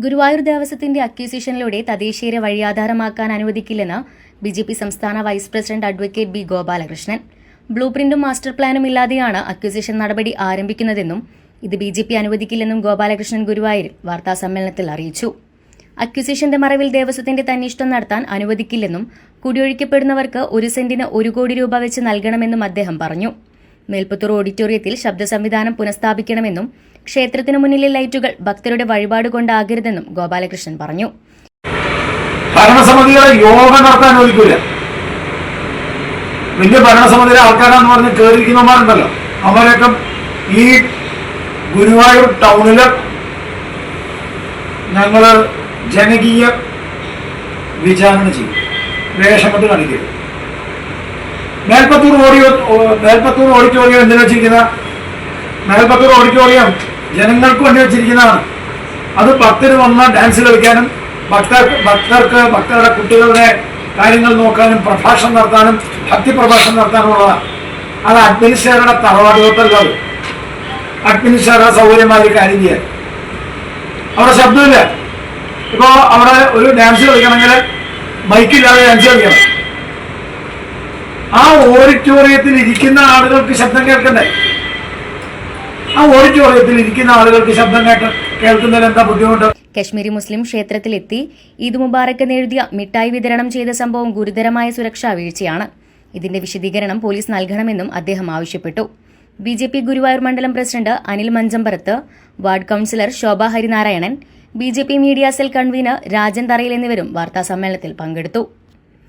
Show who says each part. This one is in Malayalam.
Speaker 1: ഗുരുവായൂർ ദേവസ്വത്തിന്റെ അക്യൂസിഷനിലൂടെ തദ്ദേശീയരെ വഴിയാധാരമാക്കാൻ അനുവദിക്കില്ലെന്ന് ബിജെപി സംസ്ഥാന vice president advocate B Gopalakrishnan. Blue പ്രിന്റും മാസ്റ്റർ പ്ലാനും ഇല്ലാതെയാണ് അക്യൂസിഷൻ നടപടി ആരംഭിക്കുന്നതെന്നും ഇത് ബിജെപി അനുവദിക്കില്ലെന്നും ഗോപാലകൃഷ്ണൻ ഗുരുവായൂരിൽ വാർത്താസമ്മേളനത്തിൽ അറിയിച്ചു. അക്യൂസിഷന്റെ മറവിൽ ദേവസ്വത്തിന്റെ തന്നിഷ്ടം നടത്താൻ അനുവദിക്കില്ലെന്നും കുടിയൊഴിക്കപ്പെടുന്നവർക്ക് 1 സെന്റിന് 1 കോടി രൂപ വെച്ച് നൽകണമെന്നും അദ്ദേഹം പറഞ്ഞു. മേൽപ്പത്തൂർ ഓഡിറ്റോറിയത്തിൽ ശബ്ദ സംവിധാനം പുനഃസ്ഥാപിക്കണമെന്നും ക്ഷേത്രത്തിനു മുന്നിലെ ലൈറ്റുകൾ ഭക്തരുടെ വഴിപാട് കൊണ്ടാകരുതെന്നും ഗോപാലകൃഷ്ണൻ പറഞ്ഞു.
Speaker 2: ഭരണസമിതികളെ യോഗം നടത്താൻ അനുവദിക്കില്ല. വലിയ ഭരണസമിതിയിലെ ആൾക്കാരാന്ന് പറഞ്ഞ് കയറിയിരിക്കുന്നവന്മാരുണ്ടല്ലോ, അവരൊക്കെ ഈ ഗുരുവായൂർ ടൗണില് ഞങ്ങള് ജനകീയ വിചാരണ ചെയ്യും. വേഷമിട്ട് കാണിക്കരുത്. മേൽപ്പത്തൂർ ഓഡിറ്റോറിയം എന്തിനു വെച്ചിരിക്കുന്ന മേൽപ്പത്തൂർ ഓഡിറ്റോറിയം ജനങ്ങൾക്ക് വേണ്ടി വെച്ചിരിക്കുന്നതാണ്. അത് ഭക്തർ വന്ന ഡാൻസ് കളിക്കാനും ഭക്തരുടെ കുട്ടികളുടെ കാര്യങ്ങൾ നോക്കാനും പ്രഭാഷണം നടത്താനും ഭക്തി പ്രഭാഷണം നടത്താനുള്ളതാണ്. അത് അഡ്മിനിസ്ട്രേറ്ററുടെ തറവാടുകൾക്കല്ല. അത് അഡ്മിനിസ്ട്രേറ്ററുടെ സൗകര്യമായ കാര്യം ചെയ്യാൻ അവിടെ ശബ്ദമില്ല. ഇപ്പോ അവിടെ ഒരു ഡാൻസ് കളിക്കണമെങ്കിൽ മൈക്കില്ലാതെ ഡാൻസ് കളിക്കണം. ആ ഓഡിറ്റോറിയത്തിൽ ഇരിക്കുന്ന ആളുകൾക്ക് ശബ്ദം കേൾക്കണ്ടേ? ആ ഓഡിറ്റോറിയത്തിൽ ഇരിക്കുന്ന ആളുകൾക്ക് ശബ്ദം കേൾക്കുന്നതിൽ എന്താ ബുദ്ധിമുട്ട്?
Speaker 1: കശ്മീരി മുസ്ലിം ക്ഷേത്രത്തിലെത്തി ഈദ് മുബാറക്ക് എന്നെഴുതിയ മിഠായി വിതരണം ചെയ്ത സംഭവം ഗുരുതരമായ സുരക്ഷാ വീഴ്ചയാണ്. ഇതിന്റെ വിശദീകരണം പോലീസ് നൽകണമെന്നും അദ്ദേഹം ആവശ്യപ്പെട്ടു. ബിജെപി ഗുരുവായൂർ മണ്ഡലം president Anil Manjambarath, ward councillor Shobha Harinarayanan, BJP media cell convener Rajan Tharayil എന്നിവരും വാർത്താസമ്മേളനത്തിൽ പങ്കെടുത്തു.